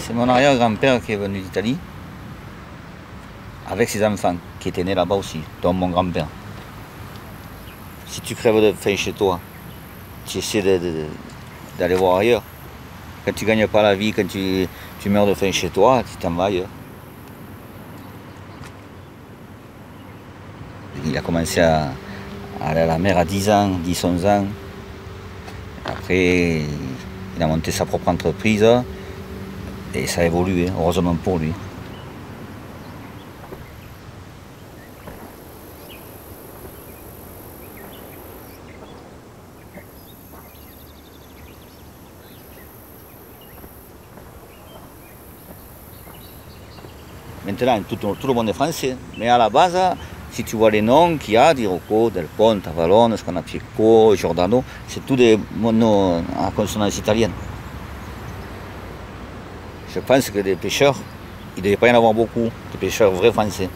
C'est mon arrière-grand-père qui est venu d'Italie, avec ses enfants, qui étaient nés là-bas aussi, dont mon grand-père. Si tu crèves de faim chez toi, tu essaies d'aller voir ailleurs. Quand tu ne gagnes pas la vie, quand tu meurs de faim chez toi, tu t'en vas ailleurs. Il a commencé à aller à la mer à 10 ans, 10-11 ans. Après, il a monté sa propre entreprise et ça a évolué, heureusement pour lui. Maintenant, tout le monde est français, mais à la base, si tu vois les noms qu'il y a, Di Rocco, Del Ponte, Avalon, Sconapieco, Giordano, c'est tous des noms à consonance italienne. Je pense que des pêcheurs, il ne devait pas y en avoir beaucoup, des pêcheurs vrais français.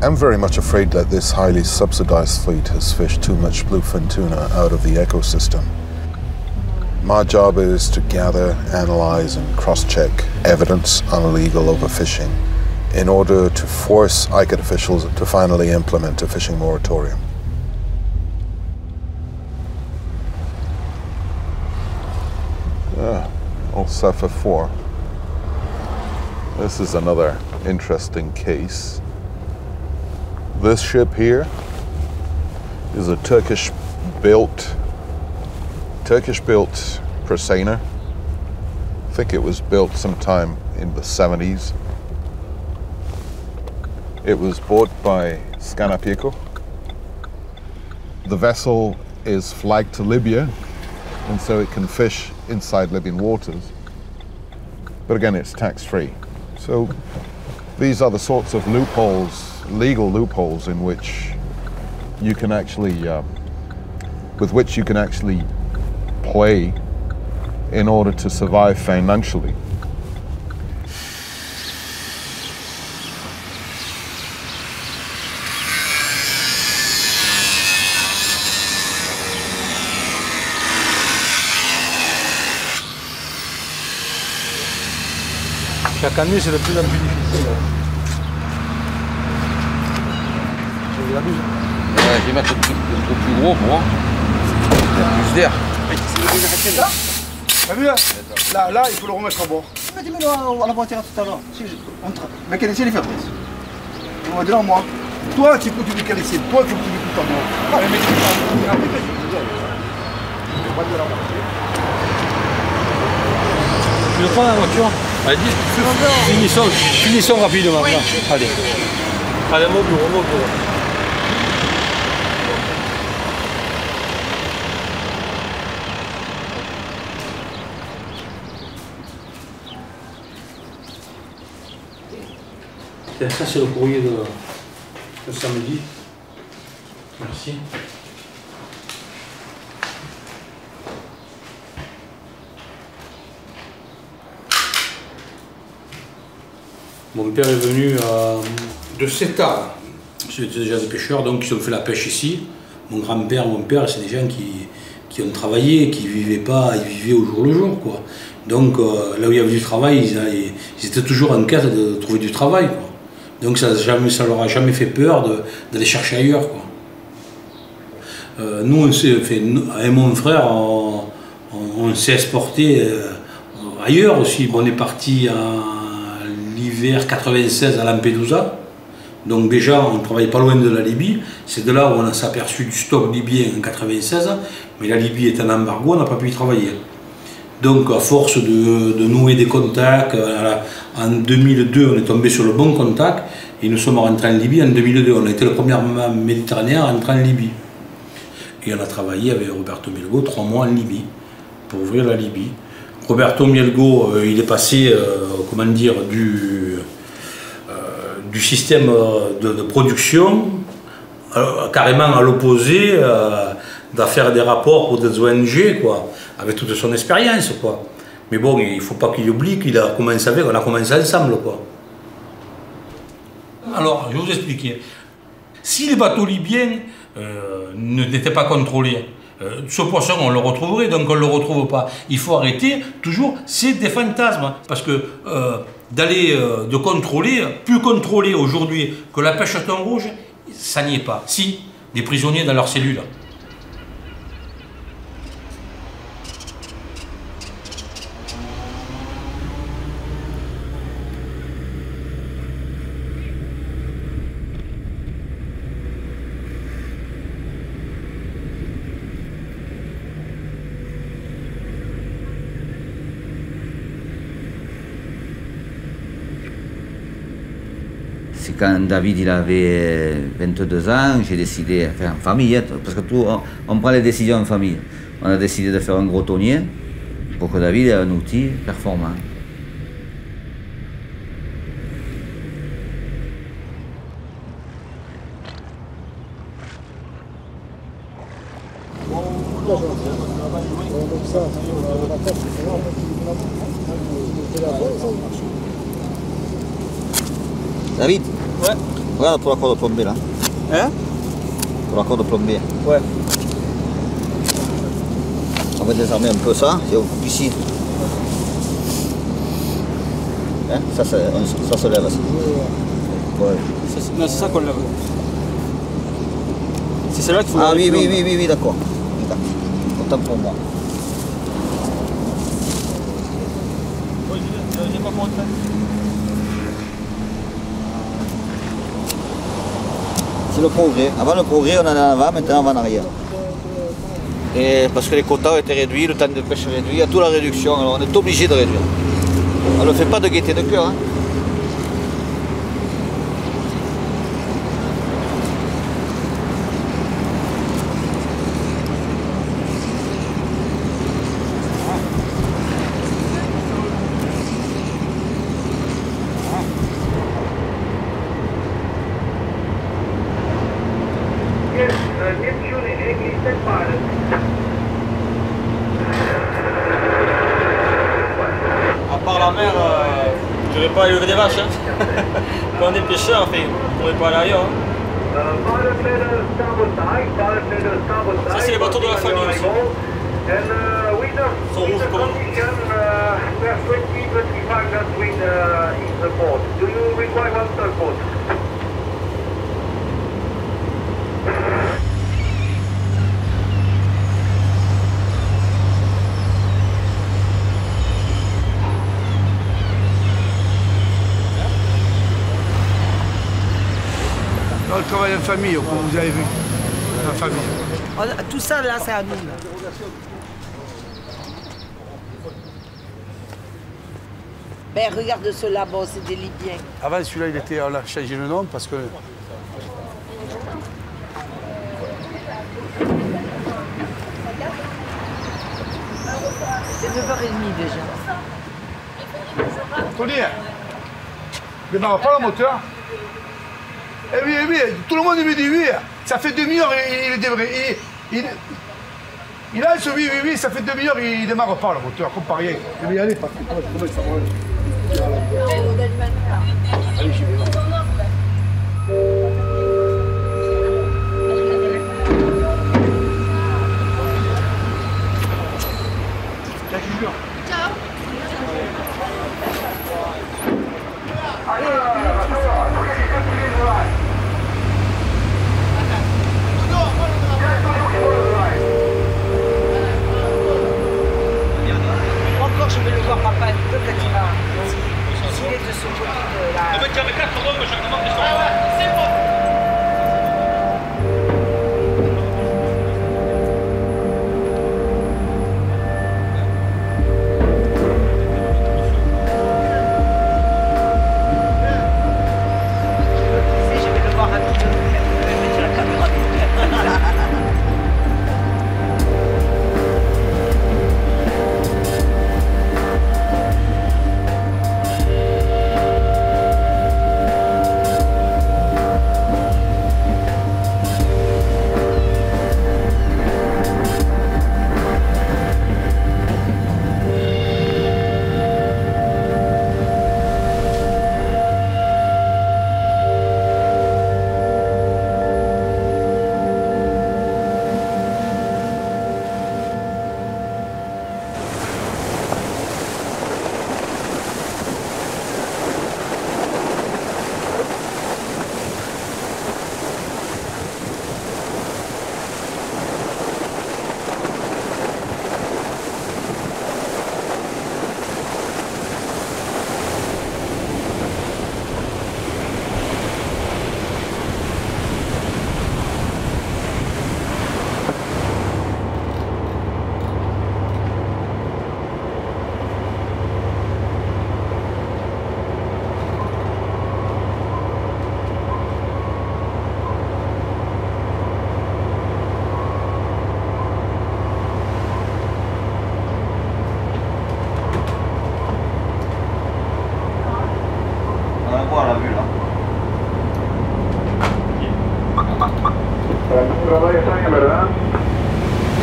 I'm very much afraid that this highly subsidized fleet has fished too much bluefin tuna out of the ecosystem. My job is to gather, analyze, and cross-check evidence on illegal overfishing in order to force ICAT officials to finally implement a fishing moratorium. All suffer for. This is another interesting case. This ship here is a Turkish-built Praseiner. I think it was built sometime in the 70s. It was bought by Scanapieco. The vessel is flagged to Libya, and so it can fish inside Libyan waters. But again, it's tax-free. So these are the sorts of loopholes, legal loopholes, in which you can actually, with which you can actually play in order to survive financially. Chaque année, c'est de plus en plus difficile. Je vais mettre un truc plus gros pour voir. Il y a plus d'air. T'as vu là, il faut le remettre à bord. Mais dis-moi à la voiture tout à l'heure. Mais quel est les faiblesses? On va dire à moi. Toi, tu peux te dire quel est, toi, tu peux te dire tout à moi. Tu le prends la voiture? Allez, finissons rapidement. Oui. Allez. Allez, mon bureau. Ça c'est le courrier de samedi. Merci. Mon père est venu de 7 ans. C'était déjà des pêcheurs, donc ils ont fait la pêche ici. Mon grand-père, mon père, c'est des gens qui ont travaillé, qui ne vivaient pas, ils vivaient au jour le jour, quoi. Donc là où il y avait du travail, ils étaient toujours en quête de trouver du travail, quoi. Donc ça leur a jamais fait peur d'aller chercher ailleurs, quoi. Nous, avec mon frère, on s'est exporté ailleurs aussi. On est parti l'hiver 96 à Lampedusa. Donc déjà, on ne travaille pas loin de la Libye. C'est de là où on s'est aperçu du stock libyen en 1996. Mais la Libye est un embargo, on n'a pas pu y travailler. Donc à force de nouer des contacts, en 2002 on est tombé sur le bon contact et nous sommes rentrés en Libye en 2002. On a été le premier Méditerranéen à rentrer en Libye. Et on a travaillé avec Roberto Mielgo 3 mois en Libye pour ouvrir la Libye. Roberto Mielgo, il est passé, comment dire, du système de production carrément à l'opposé, d'à faire des rapports pour des ONG, quoi, avec toute son expérience, quoi. Mais bon, il ne faut pas qu'il oublie qu'il a commencé avec, on a commencé ensemble, quoi. Alors, je vais vous expliquer. Si les bateaux libyens n'étaient pas contrôlés, ce poisson, on le retrouverait, donc on ne le retrouve pas. Il faut arrêter, toujours, c'est des fantasmes. Parce que de contrôler, plus contrôler aujourd'hui que la pêche au thon rouge, ça n'y est pas. Si, des prisonniers dans leurs cellules. C'est quand David il avait 22 ans, j'ai décidé, enfin en famille, parce que on prend les décisions en famille. On a décidé de faire un gros tonnier pour que David ait un outil performant. David, ouais. Regarde pour la corde plombée là. Hein? Pour la corde plombée. Ouais. On va désarmer un peu ça, et on coupe ici. Hein? Ça se lève. Ça. Ouais. Non, c'est ça qu'on lève. C'est celle-là qu'il faut. Ah oui, d'accord. Autant pour moi. J'ai pas compris. C'est le progrès. Avant le progrès, on en avant, maintenant on va en arrière. Et parce que les quotas ont été réduits, le temps de pêche réduit, il y a toute la réduction, alors on est obligé de réduire. On ne fait pas de gaieté de cœur. Hein. À part la mer, je ne vais pas élever des vaches. Hein. Quand on est pêcheur, enfin, on ne pourrait pas aller ailleurs. Hein. Ça, c'est les bateaux de la famille aussi. Ils sont rouges comme nous. Dans le travail en famille, comme vous avez vu. La famille. Tout ça là, c'est à nous. Là. Ben regarde ceux-là, bon, c'est des Libyens. Avant celui-là, on a changé le nom parce que. C'est 9h30 déjà. Tony, démarre pas le moteur. Eh oui, tout le monde me dit oui. Ça fait demi-heure, il devrait. Il a ce oui, ça fait demi-heure, il démarre pas le moteur, comme par rien. Je vais y aller, parce que comment ça va. Allez, j'y vais. Ciao. Encore, je vais le voir, papa, un peu quand il va. S'il est de ce côté de la. Il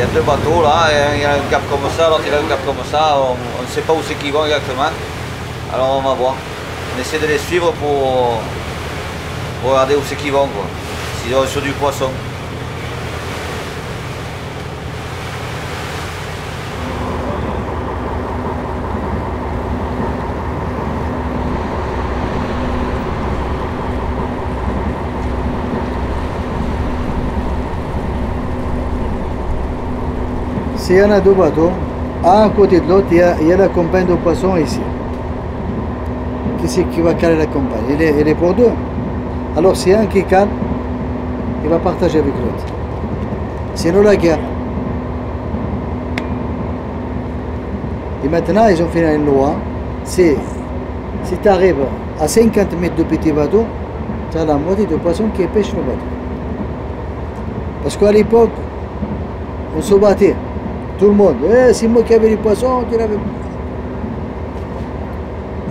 y a deux bateaux là, il y a un cap comme ça, l'autre il a un cap comme ça, on ne sait pas où c'est qu'ils vont exactement. Alors on va voir. On essaie de les suivre pour regarder où c'est qu'ils vont quoi. S'ils vont sur du poisson. S'il y en a deux bateaux, un à côté de l'autre, il y a la compagne de poisson ici. Qui c'est qui va caler la compagne? Elle est pour deux. Alors s'il y a un qui cale, il va partager avec l'autre. Sinon la guerre. Et maintenant, ils ont fait une loi. Si tu arrives à 50 mètres de petit bateau, tu as la moitié de poissons qui pêchent le bateau. Parce qu'à l'époque, on se battait. Tout le monde, c'est moi qui avais les poissons, tu l'avais.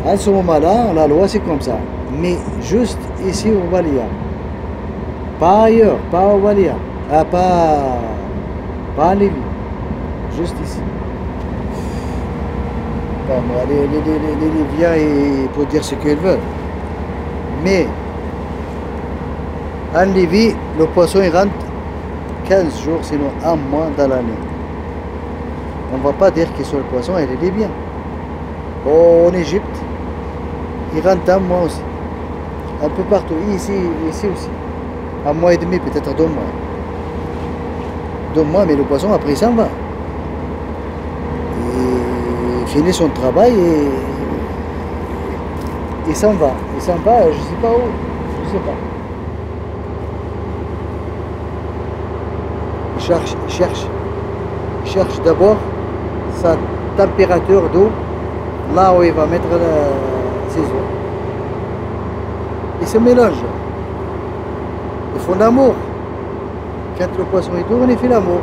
À ce moment-là, la loi c'est comme ça. Mais juste ici au Valia. Pas ailleurs, pas au Valia. Ah, pas à Lévis. Juste ici. Bon, les Libyens, ils peuvent dire ce qu'ils veulent. Mais, en Libye, le poisson il rentre 15 jours, sinon un mois dans l'année. On ne va pas dire que sur le poisson, il est libyen. En Égypte, il rentre un mois aussi. Un peu partout, ici aussi. Un mois et demi, peut-être 2 mois. 2 mois, mais le poisson, après, il s'en va. Il finit son travail et il s'en va. Il s'en va, je ne sais pas où. Je ne sais pas. Il cherche d'abord sa température d'eau, là où il va mettre ses œufs. Il se mélange. Ils font l'amour. Quand le poisson est tourne, il fait l'amour.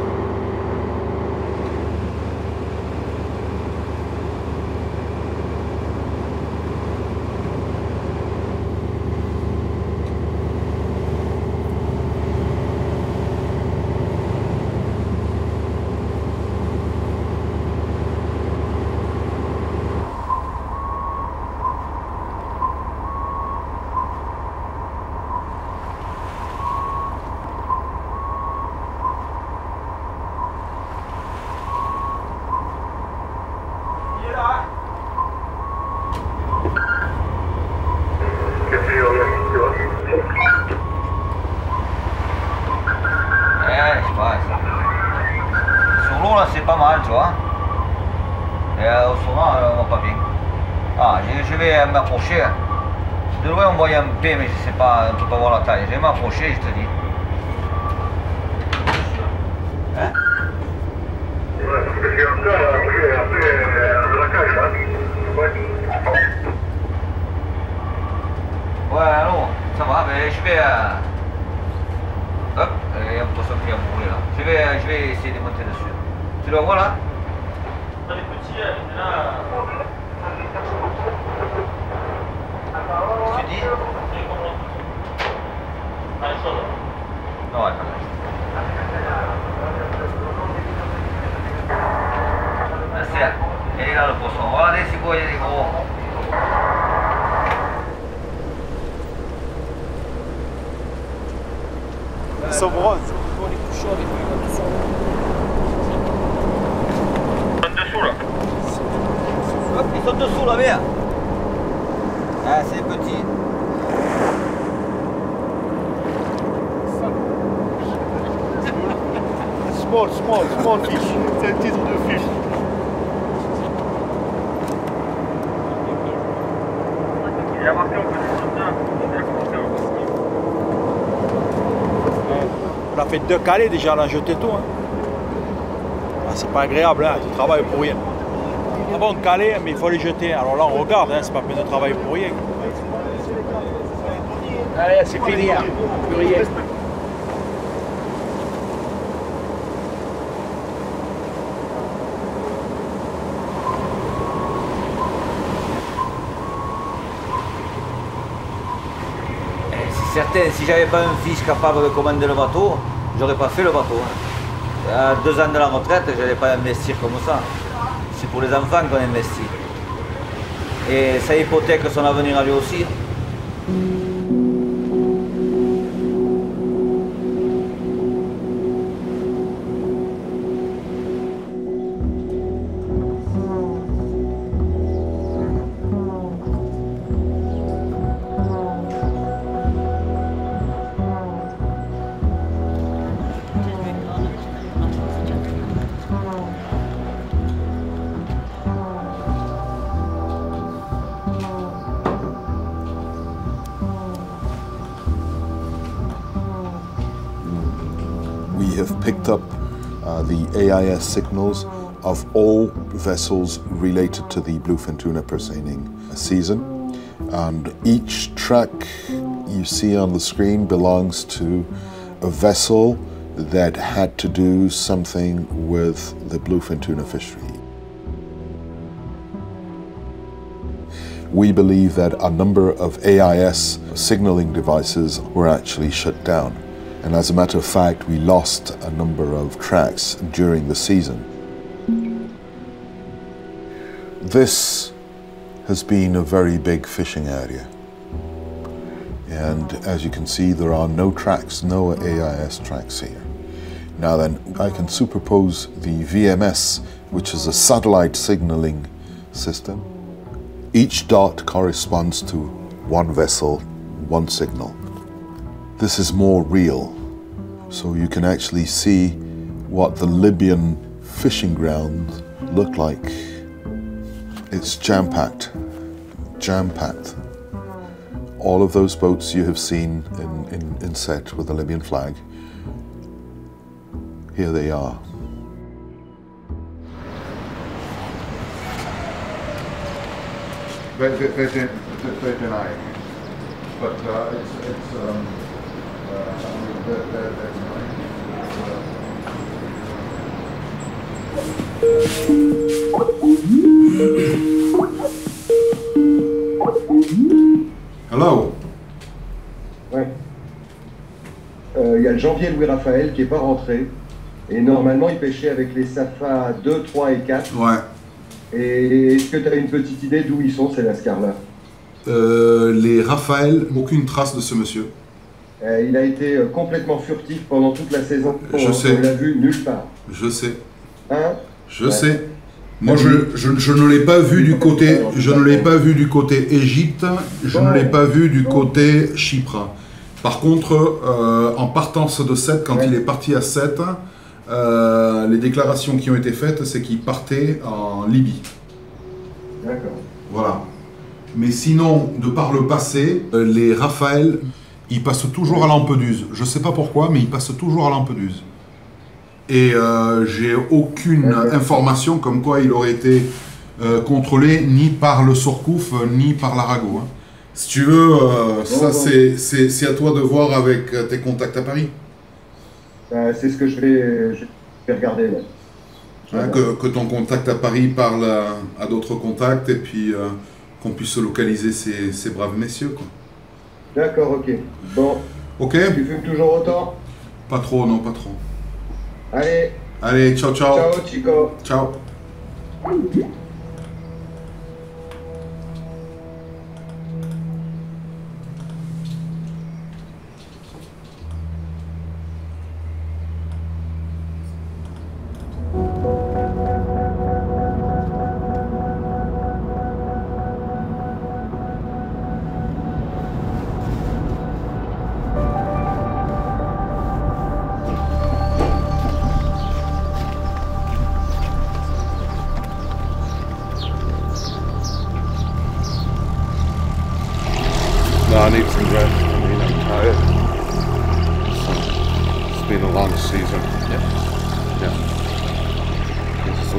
C'est pas mal, tu vois. Et au saumon, on voit pas bien. Ah, je vais m'approcher. De loin, on voit un P, mais je sais pas, on peut pas voir la taille. Je vais m'approcher, je te dis. Hein? Ouais, allô, ça va, mais je vais... Hop, il y a un poisson qui a brûlé là. Je vais essayer de monter dessus. Tu le vois là? Les petits, là. Tu dis? Non, elle est là le poisson. Regardez, c'est quoi, il y a des gros. Ils sont bronzes. Ils sont dessous la mer. Ah, c'est petit. Small fish. C'est un titre de fish. Il y a marqué en On a fait 2 calés déjà, on a jeté tout. Hein. Ah, c'est pas agréable, hein, tu travailles pour rien. Ah bon, calé, mais il faut les jeter. Alors là, on regarde, hein, c'est pas peine de travailler pour rien. Allez, c'est fini, hein. Plus rien. C'est certain, si j'avais pas un fils capable de commander le bateau, j'aurais pas fait le bateau. À 2 ans de la retraite, je n'allais pas investir comme ça. C'est pour les enfants qu'on investit. Et ça hypothèque son avenir à lui aussi. We have picked up the AIS signals of all vessels related to the bluefin tuna pursening season, and each track you see on the screen belongs to a vessel that had to do something with the bluefin tuna fishery. We believe that a number of AIS signaling devices were actually shut down. And as a matter of fact, we lost a number of tracks during the season. This has been a very big fishing area. And as you can see, there are no tracks, no AIS tracks here. Now then, I can superpose the VMS, which is a satellite signaling system. Each dot corresponds to one vessel, one signal. This is more real, so you can actually see what the Libyan fishing grounds look like. It's jam-packed, jam-packed. All of those boats you have seen in set with the Libyan flag, here they are. They deny it, but Hello. Ouais. Y a le janvier Louis Raphaël qui n'est pas rentré. Et normalement, il pêchait avec les Safa 2, 3 et 4. Ouais. Et est-ce que tu as une petite idée d'où ils sont, ces lascars-là? Les Raphaël, aucune trace de ce monsieur. Il a été complètement furtif pendant toute la saison. Je sais. On l'a vu nulle part. Je sais. Hein? Je sais. Moi, je ne l'ai pas vu du côté, je ne l'ai pas vu du côté Égypte, je ne l'ai pas vu du côté Chypre. Par contre, en partance de Sète, quand il est parti à Sète, les déclarations qui ont été faites, c'est qu'il partait en Libye. D'accord. Voilà. Mais sinon, de par le passé, les Raphaël, ils passent toujours à Lampedusa. Je ne sais pas pourquoi, mais ils passent toujours à Lampedusa. Et j'ai aucune information comme quoi il aurait été contrôlé ni par le Surcouf, ni par l'Arago. Hein. Si tu veux, ça c'est à toi de voir avec tes contacts à Paris. C'est ce que je vais regarder. Là. Hein, que ton contact à Paris parle à d'autres contacts et puis qu'on puisse localiser ces braves messieurs. D'accord, ok. Bon. Ok. Tu fumes toujours autant? Pas trop, non, pas trop. Allez. Allez, ciao, ciao. Ciao, Chico. Ciao. I need some rest. I mean, I'm tired. It's been a long season. Yeah. It's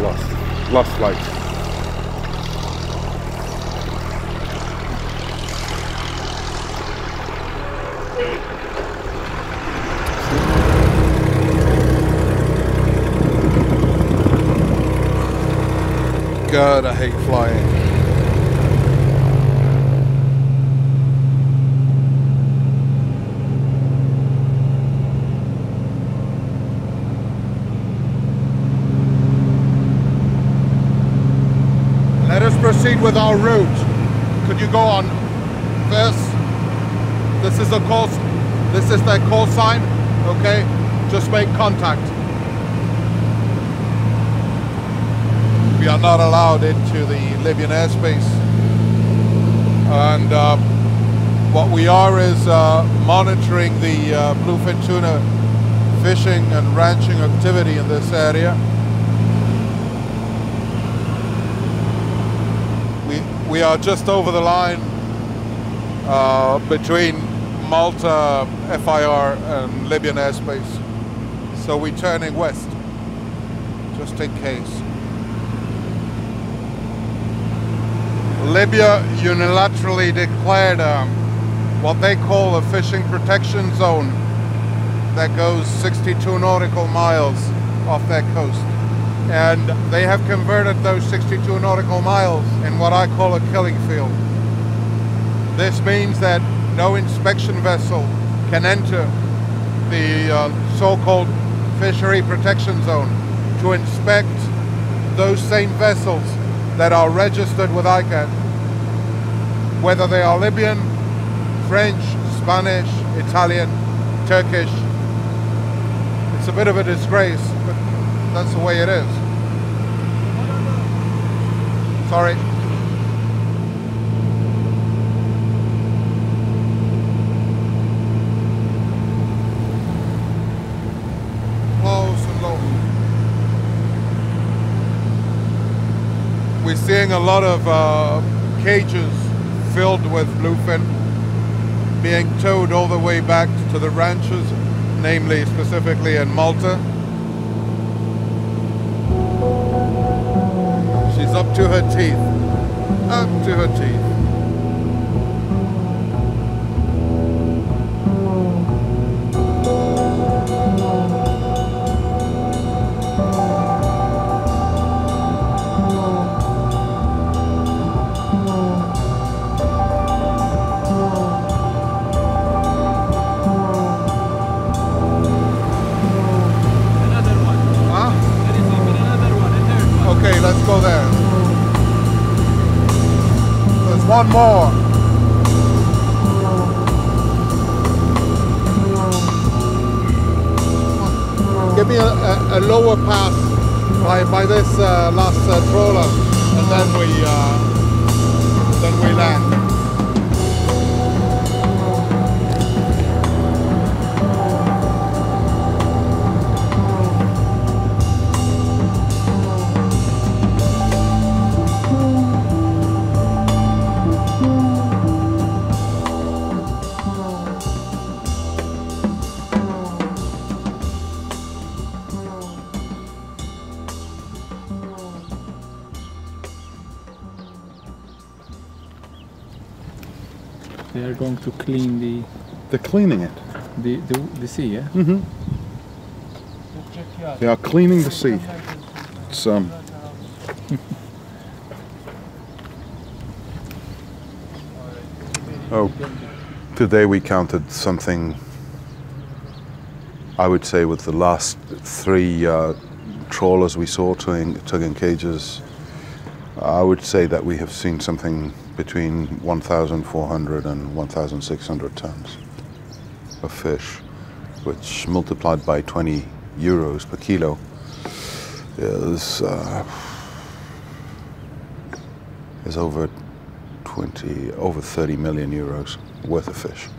lost flight. God, I hate flying. proceed with our route. Could you go on this? This is the call. This is their call sign. Okay, just make contact. We are not allowed into the Libyan airspace, and what we are is monitoring the bluefin tuna fishing and ranching activity in this area. We are just over the line between Malta, FIR and Libyan airspace. So we're turning west, just in case. Libya unilaterally declared what they call a fishing protection zone that goes 62 nautical miles off their coast. And they have converted those 62 nautical miles in what I call a killing field. This means that no inspection vessel can enter the so-called fishery protection zone to inspect those same vessels that are registered with ICAT, whether they are Libyan, French, Spanish, Italian, Turkish. It's a bit of a disgrace, but that's the way it is. Sorry. Close and low. We're seeing a lot of cages filled with bluefin being towed all the way back to the ranches, namely specifically in Malta. She's up to her teeth, up to her teeth. Okay, let's go there. There's one more. Give me a lower pass by this last trawler, and then we land. They are going to clean the... They're cleaning it. The sea, yeah? Mm-hmm. They are cleaning the sea. It's Oh, today we counted something, I would say with the last 3 trawlers we saw tugging cages, I would say that we have seen something between 1,400 and 1,600 tons of fish, which multiplied by 20 euros per kilo is over 30 million euros worth of fish.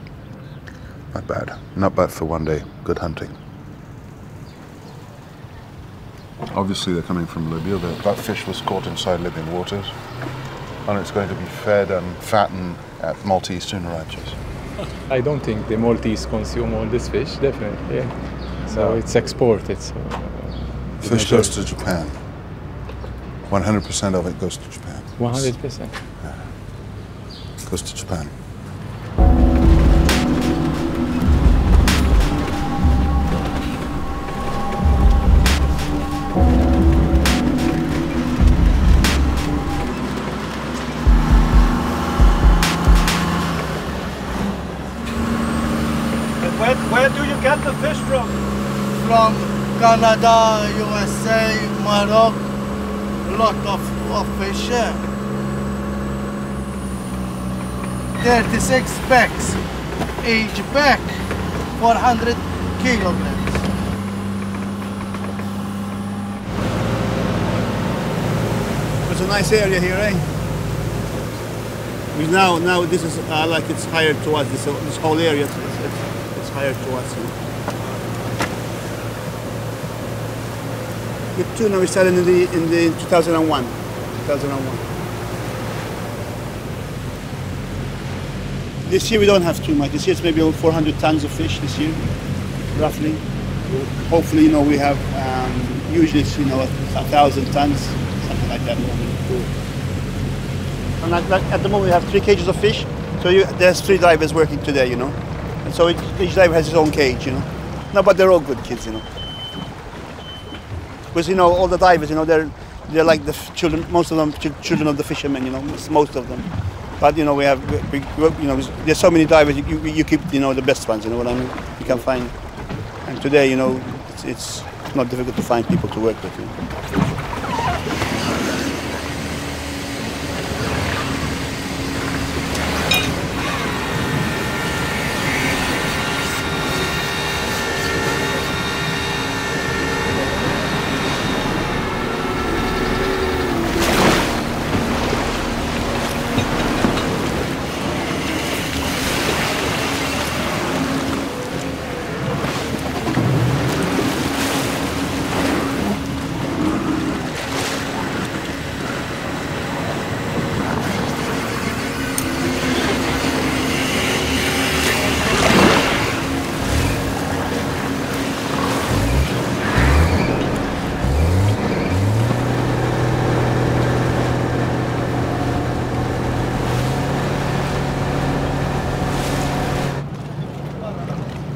Not bad. Not bad for one day. Good hunting. Obviously they're coming from Libya. That fish was caught inside Libyan waters, and it's going to be fed and fattened at Maltese tuna ranches. I don't think the Maltese consume all this fish, definitely. Yeah. So it's exported. So, fish goes to Japan. 100% of it goes to Japan. 100%? Yeah. Goes to Japan. Where do you get the fish from? From Canada, USA, Morocco, lot of fish. 36 bags. Each bag 400 kilograms. It's a nice area here, eh? Because now this is like it's hired to us. This whole area, it's hired to us. You know? The tuna we started in 2001. 2001. This year we don't have too much. This year it's maybe 400 tons of fish this year, roughly. Hopefully, you know, we have usually it's, you know, 1,000 tons, something like that. And like at the moment we have 3 cages of fish. So there's 3 divers working today, you know. And so each diver has his own cage, you know. No, but they're all good kids, you know. Because, you know, all the divers, you know, they're like the children, most of them children of the fishermen, you know, most of them. But, you know, you know, there's so many divers, you keep, you know, the best ones, you know what I mean? You can find. And today, you know, it's not difficult to find people to work with, you know.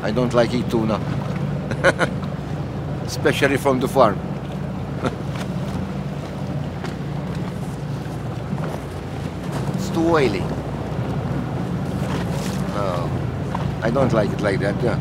I don't like eat tuna, especially from the farm. It's too oily. I don't like it like that, yeah.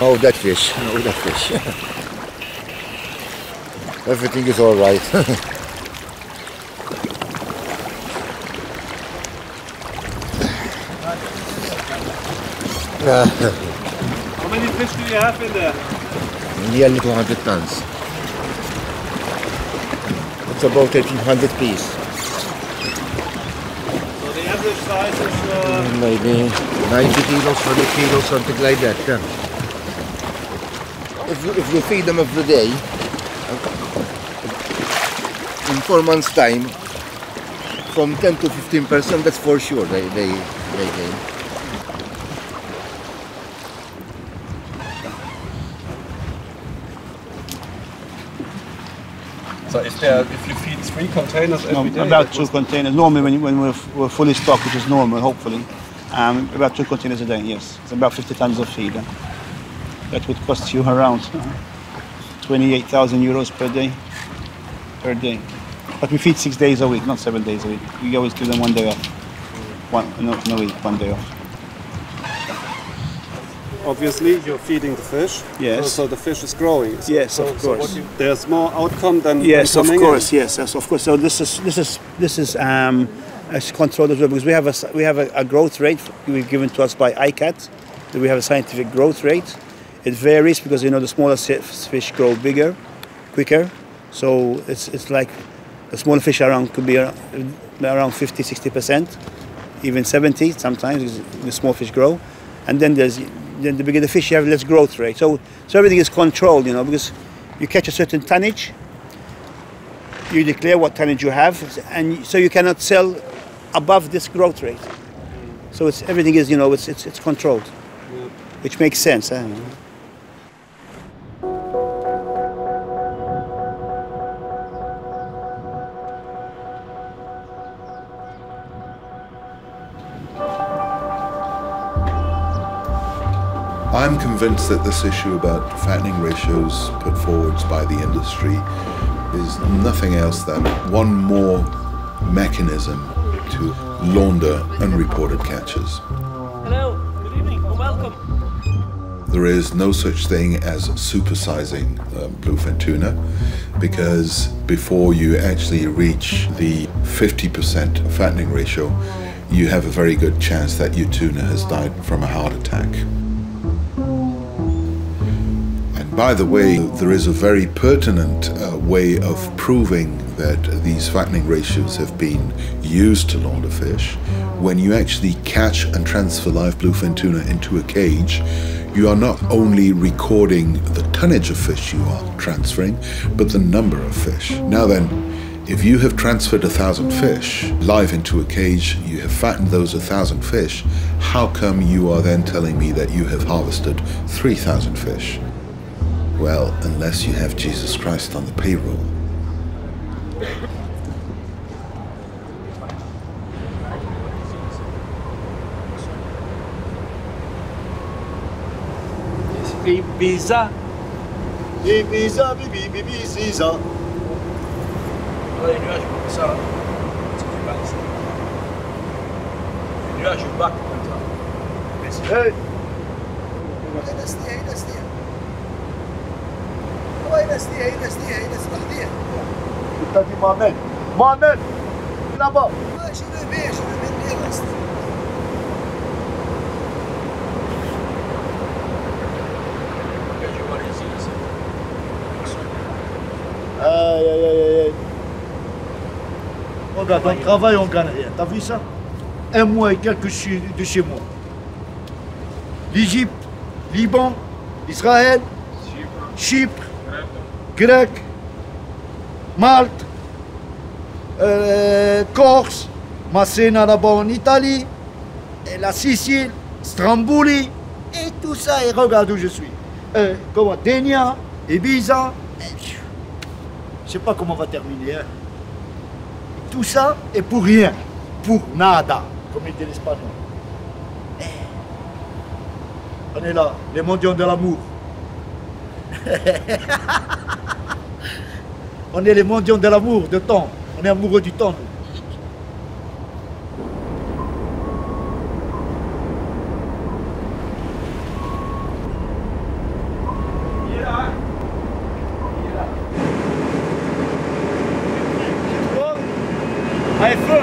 Oh, that fish. Oh, that fish. Everything is all right. How many fish do you have in there? Nearly 200 tons. It's about 1,800 piece. So the average size is... maybe 90 kilos, 100 kilos, something like that. Yeah. If you feed them every day, in 4 months' time, from 10 to 15%, that's for sure they gain. So if you feed 3 containers every day? About 2 containers. Normally when we're fully stocked, which is normal, hopefully, about 2 containers a day, yes. It's about 50 tons of feed. that would cost you around 28,000 euros per day. But we feed 6 days a week, not 7 days a week. We always give them 1 day off. One day off. Obviously, you're feeding the fish. Yes. So the fish is growing. Yes, of course. So there's more outcome than yes, of coming course. in. Yes, of course. So this is controlled as well, because we have a growth rate given to us by ICAT. We have a scientific growth rate. It varies because the smaller fish grow bigger, quicker. So it's like the smaller fish could be around 50-60%, even 70 sometimes. The small fish grow, and then the bigger the fish, you have less growth rate. So everything is controlled, because you catch a certain tonnage, you declare what tonnage you have, and so you cannot sell above this growth rate. So everything is it's controlled, which makes sense. I'm convinced that this issue about fattening ratios put forwards by the industry is nothing else than one more mechanism to launder unreported catches. Hello, good evening, and welcome. There is no such thing as supersizing bluefin tuna, because before you actually reach the 50% fattening ratio, you have a very good chance that your tuna has died from a heart attack. By the way, there is a very pertinent way of proving that these fattening ratios have been used to launder fish. When you actually catch and transfer live bluefin tuna into a cage, you are not only recording the tonnage of fish you are transferring, but the number of fish. Now then, if you have transferred 1,000 fish live into a cage, you have fattened those 1,000 fish, how come you are then telling me that you have harvested 3,000 fish? Well, unless you have Jesus Christ on the payroll. Ibiza. Ibiza, bibi, bibi, ziza. Ouais, les nuages comme ça, là. C'est du mal ici. Les nuages battent comme ça. Merci. Hey! T'as dit Mohamed. Mohamed! Là-bas! Je le mets bien reste. Aïe, aïe, aïe, aïe. Regarde, on travaille, on gagne rien. T'as vu ça? 1 mois et quelques de chez moi. L'Égypte, Liban, Israël, Chypre, Grec, Malte, Corse, Masséna là-bas en Italie, et la Sicile, Stromboli, et tout ça, et regarde où je suis. Comment, Denia, Ibiza, je sais pas comment on va terminer. Hein. Tout ça est pour rien, pour nada, comme il dit l'espagnol. On est là, les mendiants de l'amour. On est les mendiants de l'amour, de temps. On est amoureux du temps. Allez, feu!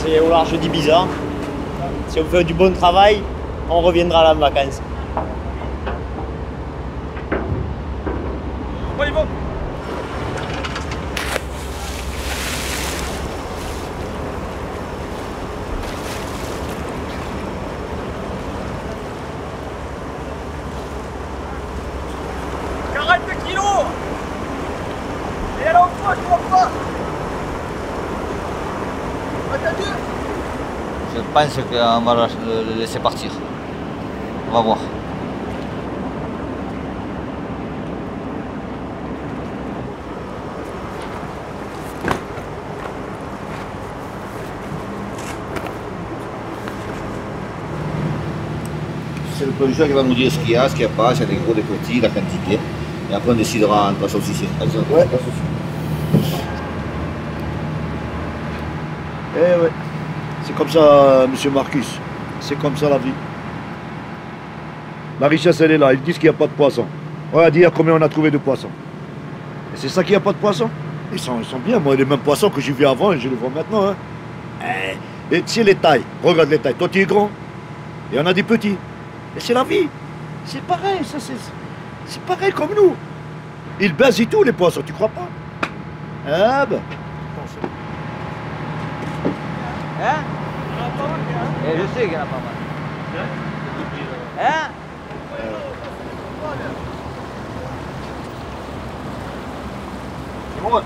c'est au large d'Ibiza. Si on fait du bon travail, on reviendra là en vacances. On y va. Je pense qu'on va le laisser partir. On va voir. C'est le producteur qui va nous dire ce qu'il y a, ce qu'il n'y a pas, s'il y a des gros, des petits, la quantité. Et après on décidera entre saucissier. Ouais. Eh ouais. C'est comme ça, monsieur Marcus. C'est comme ça la vie. La richesse, elle est là. Ils disent qu'il n'y a pas de poisson. On va dire combien on a trouvé de poissons. Et c'est ça qu'il n'y a pas de poissons. Ils sont bien. Moi, les mêmes poissons que j'ai vus avant, je les vois maintenant. Hein. Et tu sais les tailles. Regarde les tailles. Toi, tu es grand. Et on a des petits. Et c'est la vie. C'est pareil. Ça, c'est pareil comme nous. Ils baissent et tout, les poissons. Tu crois pas? Ah ben. Hein? Et je sais qu'il y en a pas mal. Hein? C'est bon.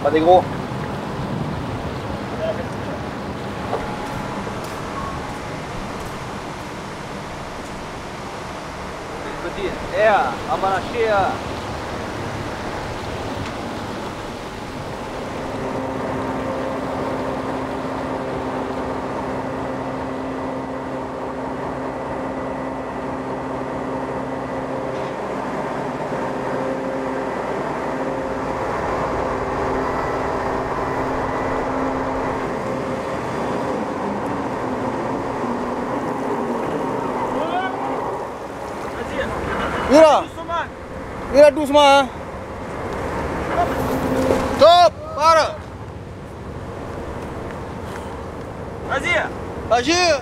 Pas des gros. Petit. On va lâcher. Mira doucement, hein. Stop, para. Vas-y. Agir.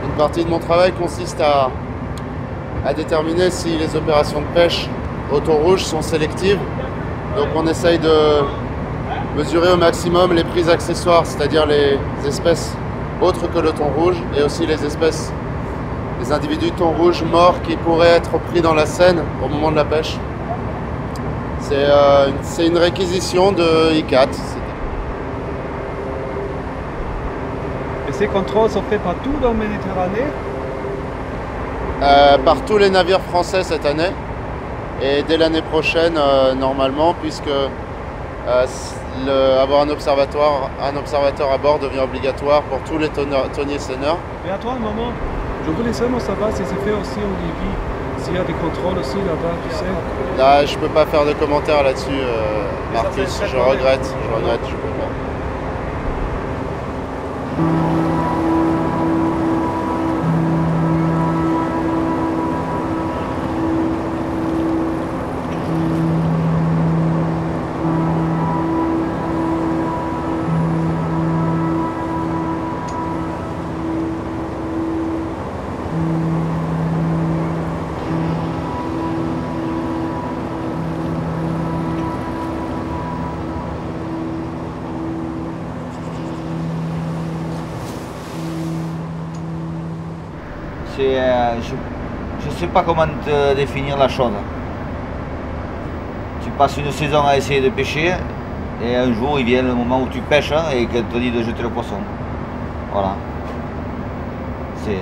Une partie de mon travail consiste à déterminer si les opérations de pêche au thon rouge sont sélectives. Donc on essaye de mesurer au maximum les prises accessoires, c'est-à-dire les espèces autres que le thon rouge, et aussi les espèces, les individus de thon rouge morts qui pourraient être pris dans la Seine au moment de la pêche. C'est une réquisition de ICAT. Et ces contrôles sont faits partout dans la Méditerranée? Par tous les navires français cette année et dès l'année prochaine normalement, puisque avoir un observateur à bord devient obligatoire pour tous les tonniers seineurs. Mais attends un moment, je voulais seulement savoir si c'est fait aussi en Libye, s'il y a des contrôles aussi là-bas, tu sais. Là, je peux pas faire de commentaires là-dessus, Marcus, je regrette, je peux pas. Je ne sais pas comment te définir la chose. Tu passes une saison à essayer de pêcher et un jour il vient le moment où tu pêches et qu'on te dit de jeter le poisson. Voilà. C'est...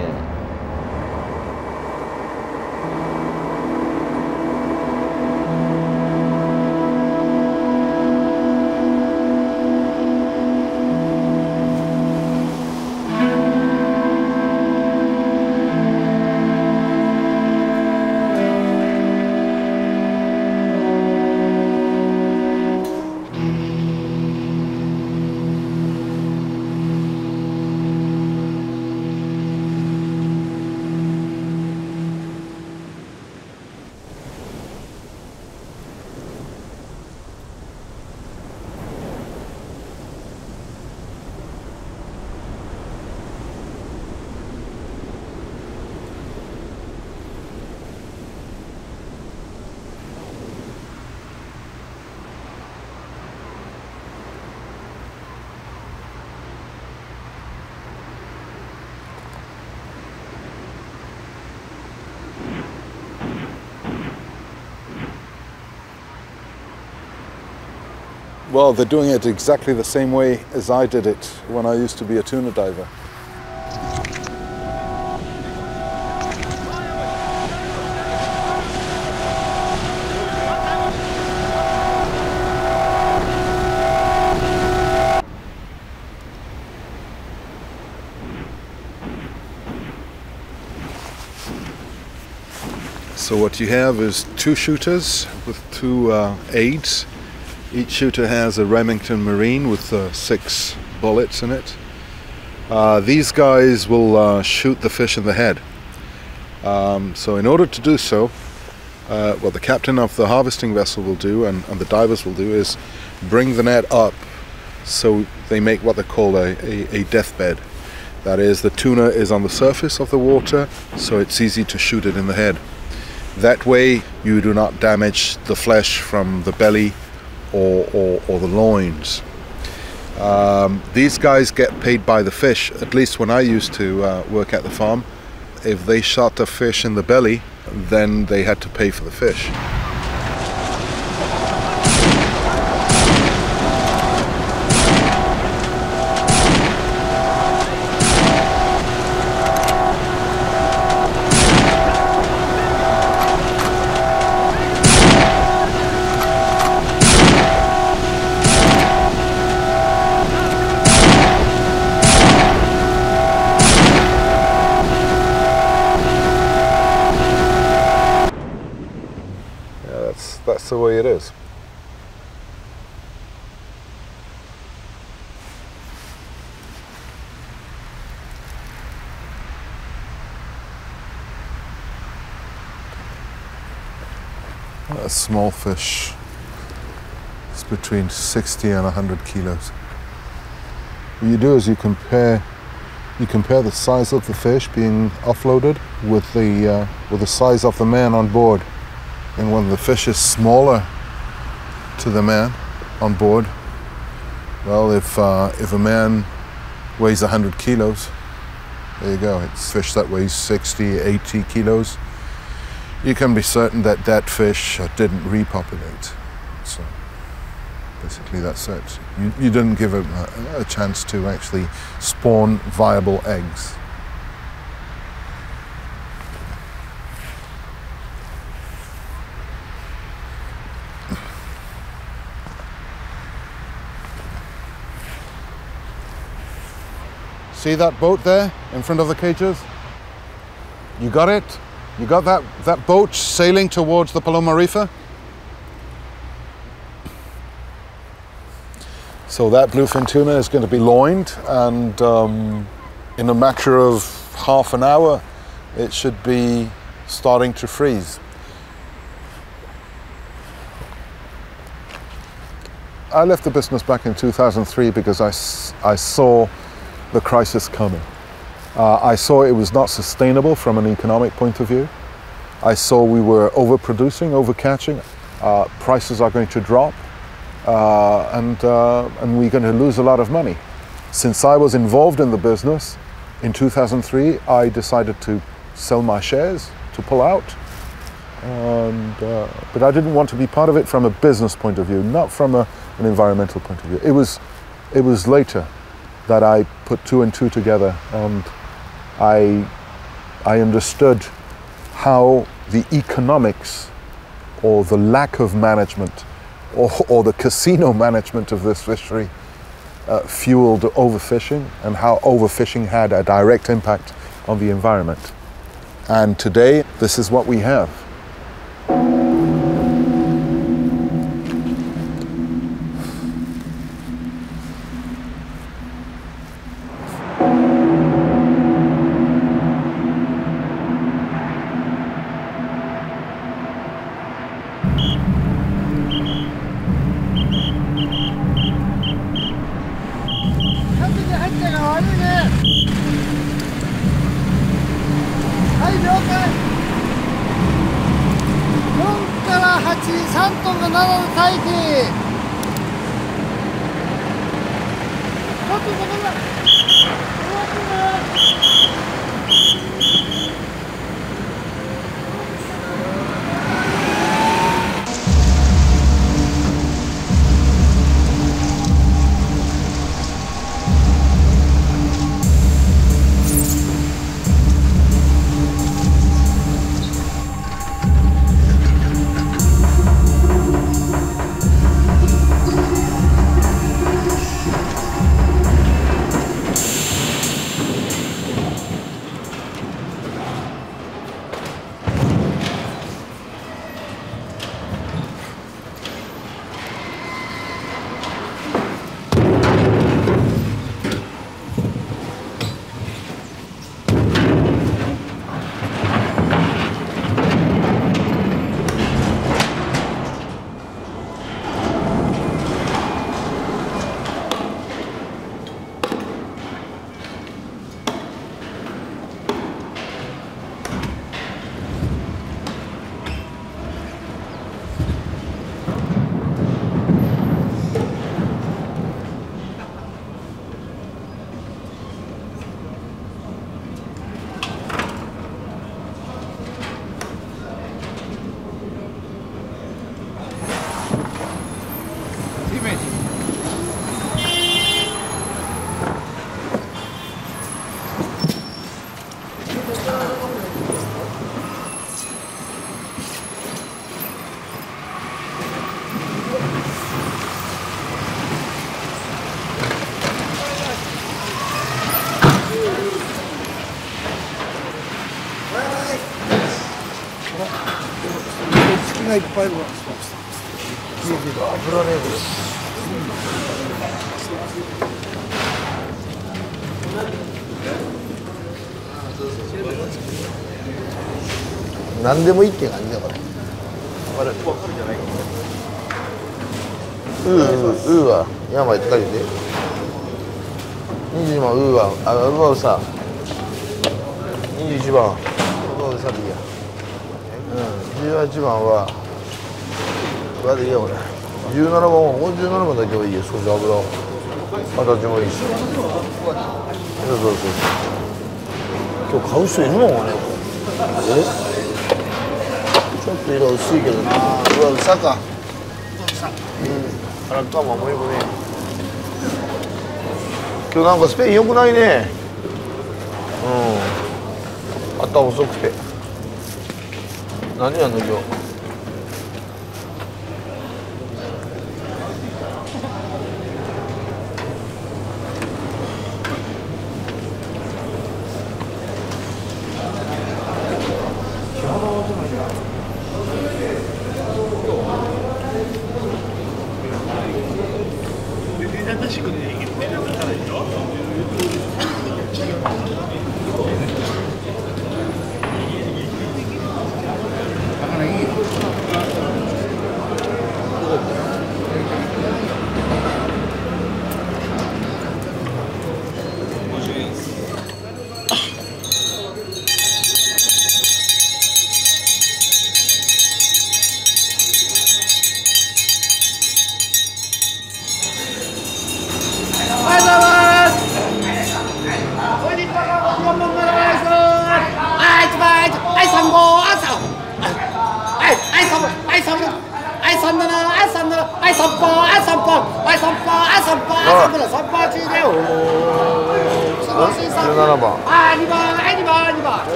Well, they're doing it exactly the same way as I did it when I used to be a tuna diver. So what you have is two shooters with two aids. Each shooter has a Remington Marine with 6 bullets in it. These guys will shoot the fish in the head. So in order to do so, what the captain of the harvesting vessel will do and the divers will do is bring the net up so they make what they call a deathbed. That is, the tuna is on the surface of the water, so it's easy to shoot it in the head. That way you do not damage the flesh from the belly or the loins. These guys get paid by the fish, at least when I used to work at the farm. If they shot a fish in the belly, then they had to pay for the fish. That's the way it is. A small fish is between 60 and 100 kilos. What you do is you compare the size of the fish being offloaded with the size of the man on board. And when the fish is smaller to the man on board, well, if a man weighs 100 kilos, there you go, it's fish that weighs 60, 80 kilos, you can be certain that that fish didn't repopulate. So basically that's it. You didn't give it a chance to actually spawn viable eggs. See that boat there in front of the cages? You got it? You got that boat sailing towards the Paloma Reefer? So that bluefin tuna is going to be loined, and in a matter of half an hour it should be starting to freeze. I left the business back in 2003 because I saw the crisis coming. I saw it was not sustainable from an economic point of view. I saw we were overproducing, overcatching. Prices are going to drop, and we're going to lose a lot of money. Since I was involved in the business in 2003, I decided to sell my shares, to pull out. But I didn't want to be part of it from a business point of view, not from an environmental point of view. It was later that I put 2 and 2 together, and I understood how the economics or the lack of management or the casino management of this fishery fueled overfishing, and how overfishing had a direct impact on the environment. And today, this is what we have. がいっぱいいるわ。油ねこれ。何でもいいって感じだこれ。うは山行って書いて。20番うはうはうさ。21番うはうさでいいや。18番はうわでいいやこれ。17番は17番だけはいいよ。少し油を。形もいいし。そうそうそう。今日買う人いるのかねこれ。ちょっと色薄いけどな。うわうさか。あらかももよくね。今日なんかスペイン良くないね。うん。朝遅くて。何やんの今日。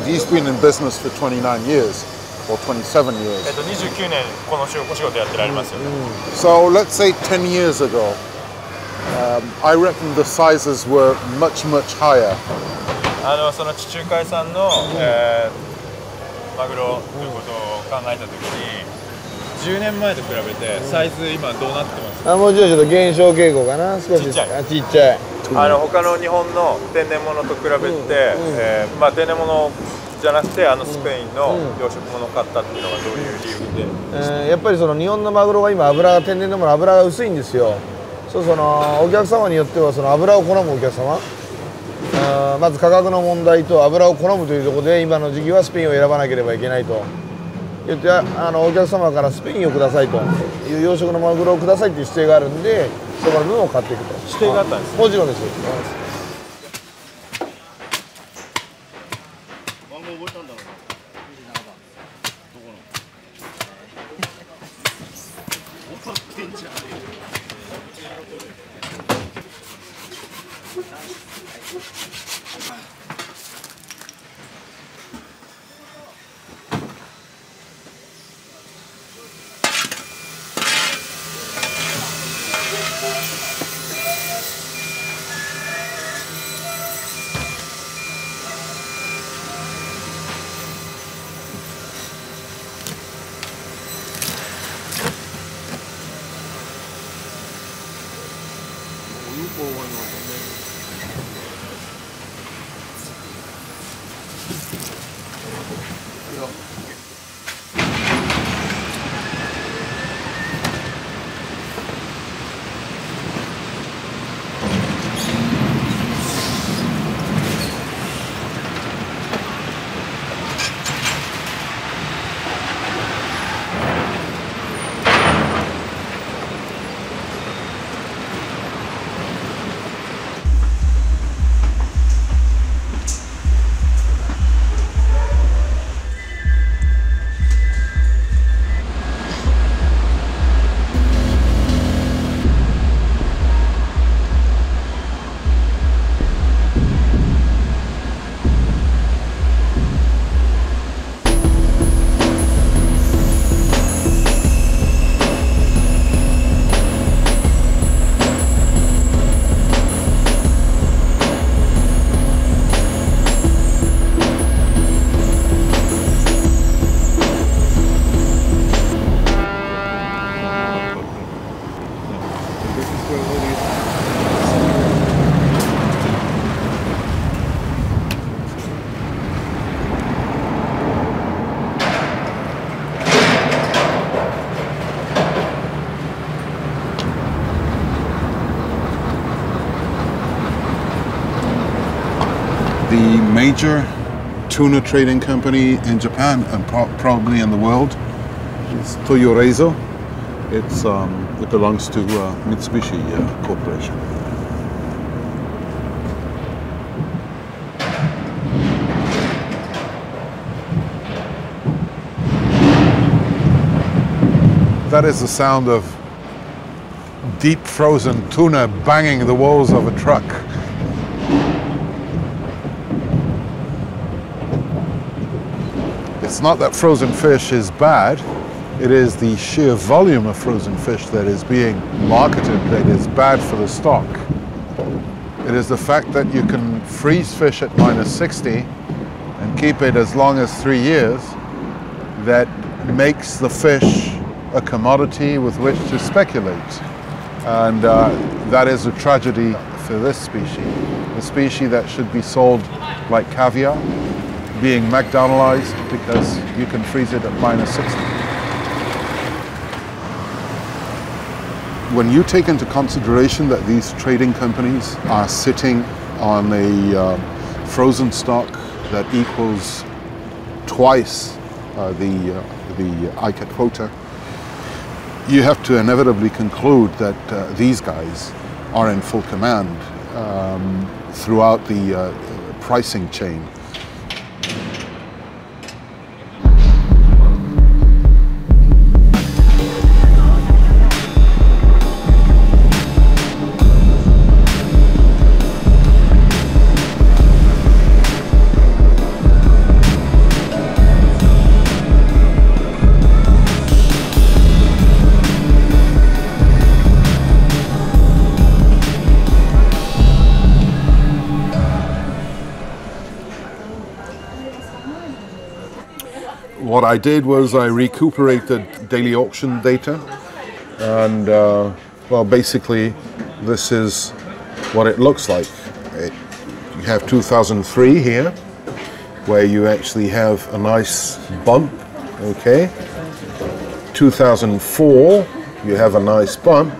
He's been in business for 29 years or 27 years. 29年このお仕事やってられますよね。So let's say 10 years ago, I reckon the sizes were much higher. その地中海産の、マグロということを考えたときに、10年前と比べてサイズ今どうなってますか？もうちょっと減少傾向かな。少しちっちゃい。他の日本の天然物と比べて、まあ天然物じゃなくてスペインの養殖物を買ったっていうのがどういう理由で？やっぱりその日本のマグロが今油が天然のもの油が薄いんですよ。そのお客様によってはその油を好むお客様、まず価格の問題と油を好むというところで今の時期はスペインを選ばなければいけないと言ってお客様からスペインをくださいという養殖のマグロをくださいという指定があるんでそこの分を買っていくと。指定があったんですか？もちろんです。major tuna trading company in Japan and probably in the world. It's Toyoreizo. It belongs to Mitsubishi Corporation. That is the sound of deep frozen tuna banging the walls of a truck. It's not that frozen fish is bad, it is the sheer volume of frozen fish that is being marketed that is bad for the stock. It is the fact that you can freeze fish at -60 and keep it as long as 3 years that makes the fish a commodity with which to speculate. And that is a tragedy for this species. A species that should be sold like caviar, being McDonaldized because you can freeze it at -60. When you take into consideration that these trading companies are sitting on a frozen stock that equals twice the ICAT quota, you have to inevitably conclude that these guys are in full command throughout the pricing chain. What I did was I recuperated daily auction data, and well, basically this is what it looks like. You have 2003 here, where you actually have a nice bump, okay? 2004, you have a nice bump,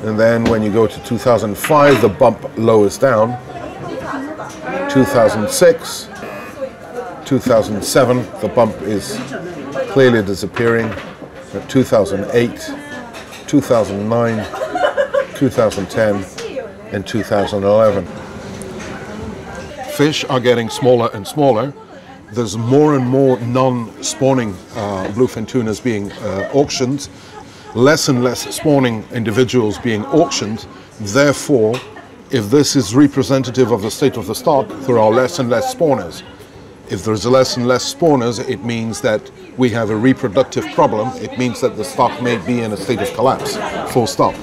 and then when you go to 2005, the bump lowers down. 2006, 2007, the bump is clearly disappearing. At 2008, 2009, 2010, and 2011. Fish are getting smaller and smaller. There's more and more non-spawning bluefin tunas being auctioned, less and less spawning individuals being auctioned. Therefore, if this is representative of the state of the stock, there are less and less spawners. If there's less and less spawners, it means that we have a reproductive problem. It means that the stock may be in a state of collapse, full stop.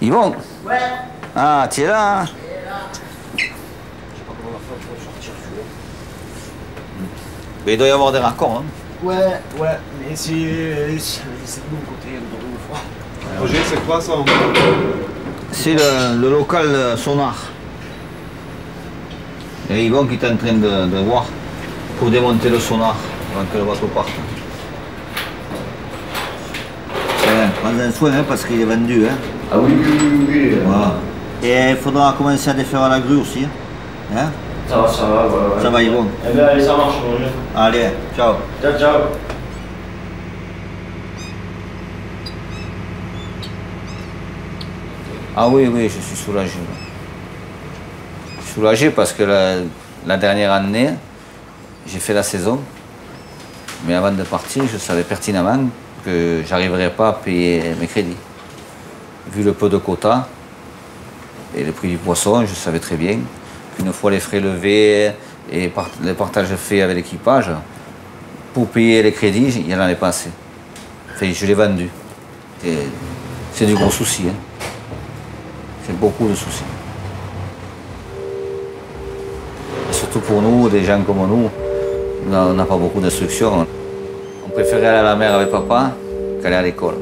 Yvon? Ouais. Ah, tu es là, hein? Mais il doit y avoir des raccords, hein? Ouais, mais c'est de bon côté, le Roger, c'est quoi ça? C'est le local sonar. Et Yvon qui est en train de voir pour démonter le sonar avant que le bateau parte. Prends-en soin, hein, parce qu'il est vendu, hein. Ah oui. Voilà. Et il faudra commencer à défaire à la grue aussi. Hein? Ça va, ouais. Ça va, Yvon? Eh bien, allez, ça marche, Roger. Allez, ciao. Ciao. Ah oui, je suis soulagé. Je suis soulagé parce que la dernière année, j'ai fait la saison. Mais avant de partir, je savais pertinemment que j'arriverais pas à payer mes crédits. Vu le peu de quotas et le prix du poisson, je savais très bien Une fois les frais levés et le partage fait avec l'équipage, pour payer les crédits, il n'y en avait pas assez. Enfin, je l'ai vendu. C'est du gros souci. Hein. C'est beaucoup de soucis. Et surtout pour nous, des gens comme nous, on n'a pas beaucoup d'instructions. On préférait aller à la mer avec papa qu'aller à l'école.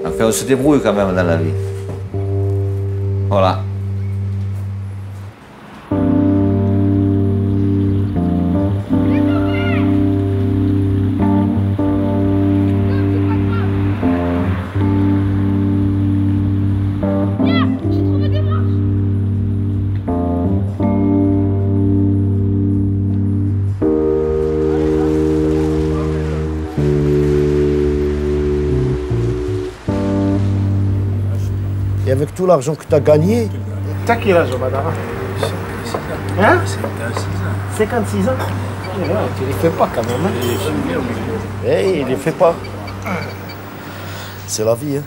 Enfin, on se débrouille quand même dans la vie. Voilà. Et avec tout l'argent que tu as gagné... T'as quel âge, madame? Hein? 56 ans. Tu les fais pas quand même. Hein? Eh, il les fait pas. C'est la vie. Hein?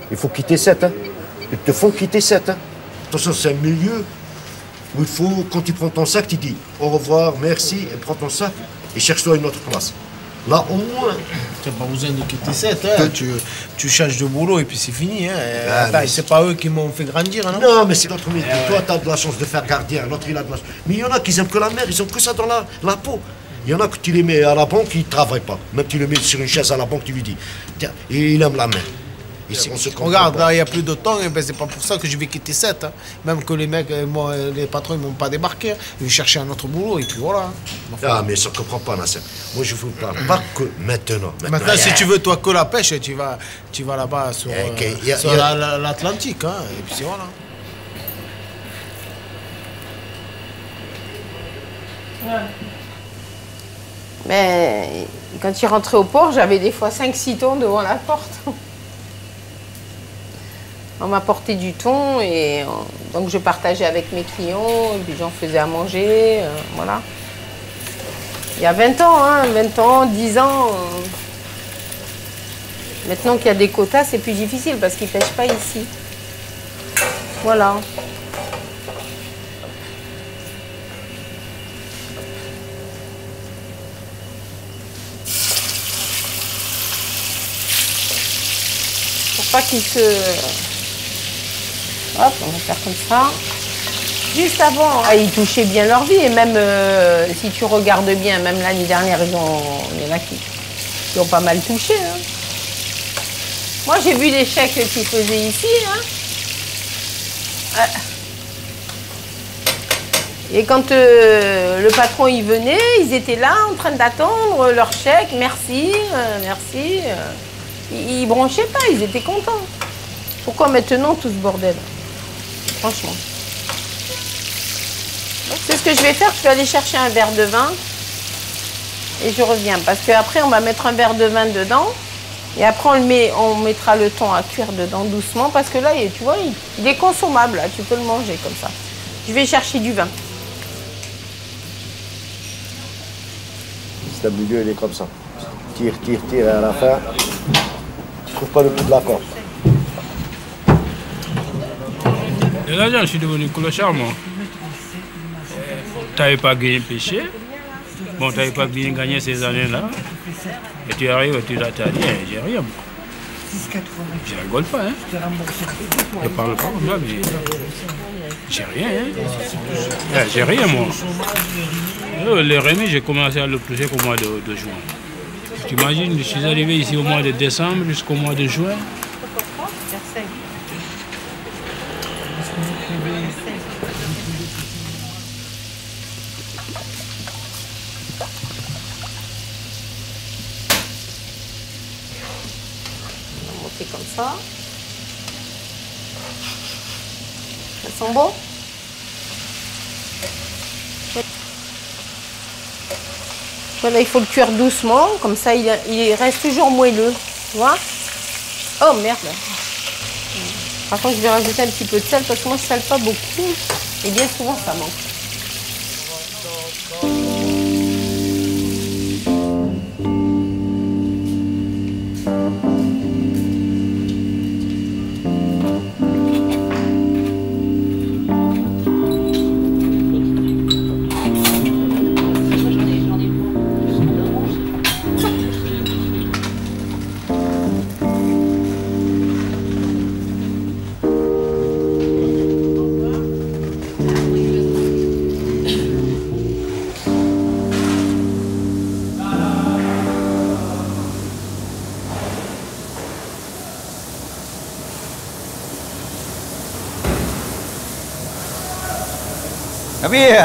Il faut quitter cette. Hein? Ils te font quitter cette. Hein? Attention, c'est un milieu où il faut, quand tu prends ton sac, tu dis au revoir, merci, et prends ton sac et cherche-toi une autre place. Là, au moins... Tu n'as pas besoin de quitter cette, hein. Tu changes de boulot et puis c'est fini. Hein. C'est pas eux qui m'ont fait grandir, hein, non? Non, mais c'est notre métier. Toi, tu as de la chance de faire gardien, l'autre, il a de la chance. Mais il y en a qui aiment que la mer, ils ont que ça dans la peau. Il y en a que tu les mets à la banque, ils ne travaillent pas. Même tu les mets sur une chaise à la banque, tu lui dis, tiens, et il aime la mer. Regarde, là, il n'y a plus de temps, et ben, c'est pas pour ça que je vais quitter cette. Hein. Même que les mecs, moi, les patrons, ils m'ont pas débarqué. Hein. Je vais chercher un autre boulot, et puis voilà. Ah, mais ça ne comprend pas, Nasser. Moi, je vous parle pas que maintenant. Maintenant, si tu veux, toi, que la pêche, tu vas là-bas sur, sur l'Atlantique, hein, et puis c'est voilà. Ouais. Mais quand il rentrait au port, j'avais des fois 5-6 thons devant la porte. On m'apportait du thon et donc je partageais avec mes clients, et puis j'en faisais à manger, voilà. Il y a 20 ans, hein, 20 ans, 10 ans. Maintenant qu'il y a des quotas, c'est plus difficile parce qu'ils ne pêchent pas ici. Voilà. Pour pas qu'ils se... Hop, on va faire comme ça. Juste avant, ils touchaient bien leur vie. Et même si tu regardes bien, même l'année dernière, il y en a qui ont pas mal touché. Hein. Moi, j'ai vu les chèques qu'ils faisaient ici. Hein. Et quand le patron y venait, ils étaient là en train d'attendre leur chèque. Merci, merci. Ils bronchaient pas, ils étaient contents. Pourquoi maintenant tout ce bordel? Franchement. C'est ce que je vais faire, je vais aller chercher un verre de vin et je reviens. Parce qu'après, on va mettre un verre de vin dedans et après, on mettra le thon à cuire dedans doucement parce que là, tu vois, il est consommable, là, tu peux le manger comme ça. Je vais chercher du vin. Le milieu, il est comme ça. Tire, tire, tire et à la fin, tu ne trouves pas le bout de la corde. Et là, je suis devenu clochard, moi. Tu n'avais pas gagné pêché. Bon, tu n'avais pas bien gagné ces années-là. Et tu arrives, tu n'as rien. J'ai rien. Je rigole pas, hein. Je parle pas comme ça, mais j'ai rien, hein. J'ai rien, moi. Les remis, j'ai commencé à le pêcher au mois de juin. Tu imagines, je suis arrivé ici au mois de décembre jusqu'au mois de juin. Comme ça. Ça sent bon? Voilà, il faut le cuire doucement, comme ça il reste toujours moelleux, tu vois? Oh merde! Par contre, je vais rajouter un petit peu de sel parce que moi je sale pas beaucoup et bien souvent ça manque. Famille.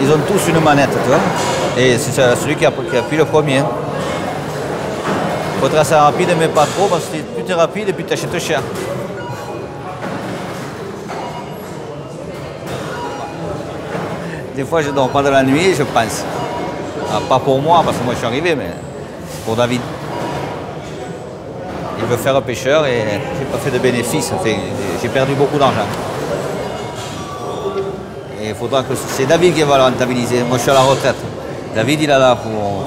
Ils ont tous une manette, tu vois. Et c'est celui qui appuie le premier. Il faut tracer rapide, mais pas trop, parce que plus tu es rapide et plus tu achètes cher. Des fois, je ne dors pas de la nuit et je pense. Ah, pas pour moi, parce que moi je suis arrivé, mais pour David. Il veut faire pêcheur et j'ai pas fait de bénéfices. J'ai perdu beaucoup d'argent. Et il faudra que c'est David qui va le rentabiliser. Moi je suis à la retraite. David il est là pour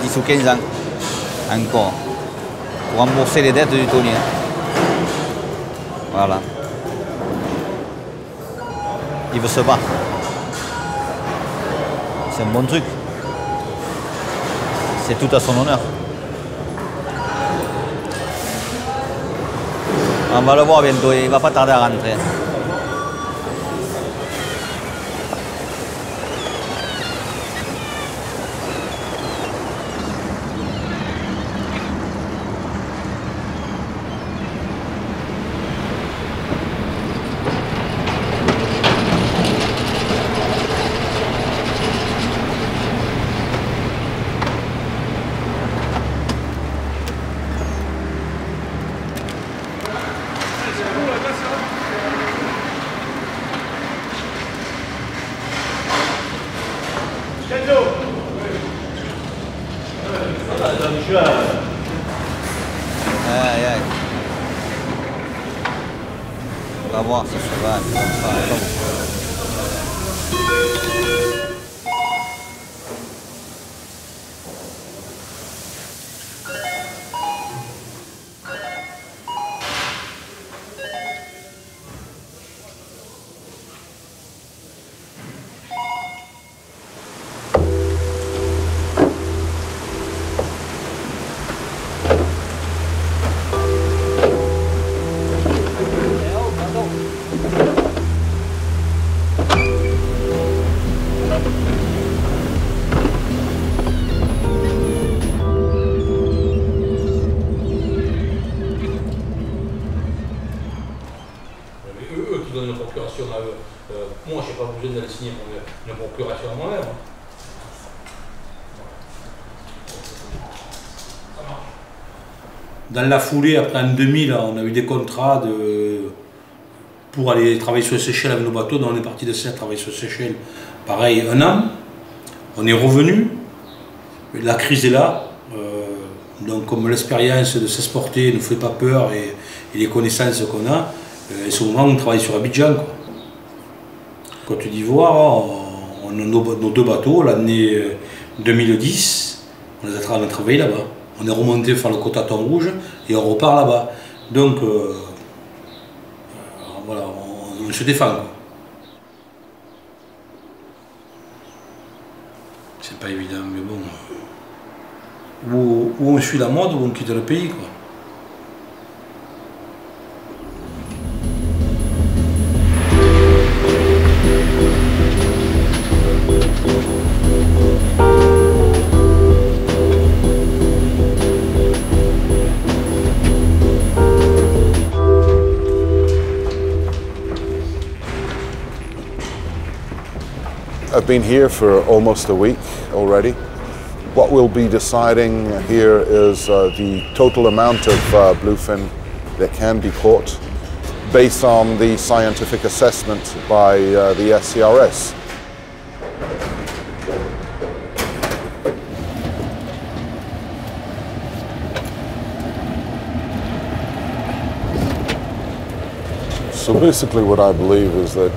10 ou 15 ans encore. Pour rembourser les dettes du tonnier. Voilà. Il veut se battre. C'est un bon truc. C'est tout à son honneur. On va le voir bientôt, il ne va pas tarder à rentrer. On va voir si ça va. Moi, je n'ai pas besoin d'aller signer une procuration à moi-même. Dans la foulée, après en 2000, on a eu des contrats pour aller travailler sur les Seychelles avec nos bateaux. Donc on est parti de ça, travailler sur les Seychelles, pareil, 1 an. On est revenu, la crise est là. Donc comme l'expérience de s'exporter ne fait pas peur et les connaissances qu'on a, et ce moment on travaille sur Abidjan, quoi. Côte d'Ivoire, on a nos 2 bateaux, l'année 2010, on a travaillé là-bas. On est remonté faire le quota thon rouge et on repart là-bas. Donc voilà, on se défend, quoi. C'est pas évident, mais bon. Ou on suit la mode ou on quitte le pays, quoi. I've been here for almost a week already. What we'll be deciding here is the total amount of bluefin that can be caught based on the scientific assessment by the SCRS. So basically what I believe is that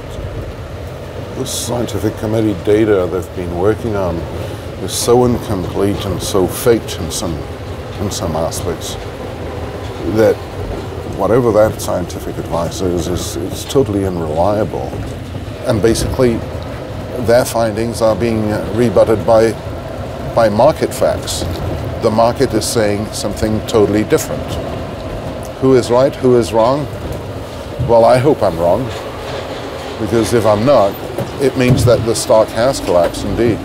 this scientific committee data they've been working on is so incomplete and so faked in some aspects that whatever that scientific advice is totally unreliable. And basically their findings are being rebutted by market facts. The market is saying something totally different. Who is right, who is wrong? Well, I hope I'm wrong, because if I'm not, it means that the stock has collapsed indeed.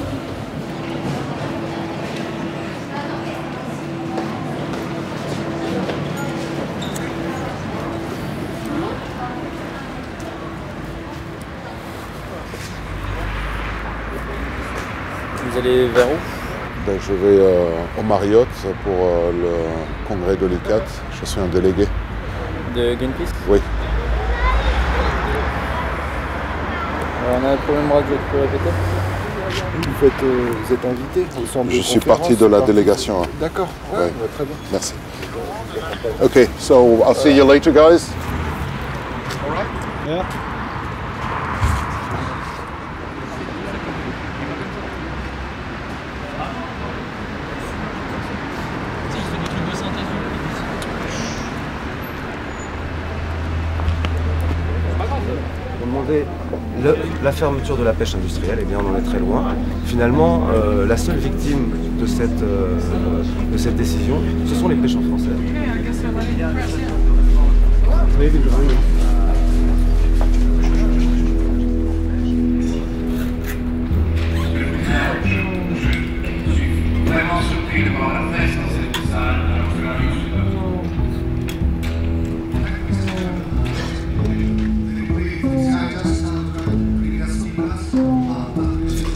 Vous allez vers où? Ben, je vais au Marriott pour le congrès de l'ICAT. Je suis un délégué. De Greenpeace? Oui. On a un problème radio, tu peux répéter? Vous êtes invité au centre de Je suis conférence, parti de la délégation. D'accord, ouais, très bien. Merci. Okay, so I'll see you later, guys. All right. Yeah. La fermeture de la pêche industrielle, eh bien on en est très loin. Finalement, la seule victime de cette décision, ce sont les pêcheurs français. Vraiment surpris de voir la pêche dans cette salle alors que la rue.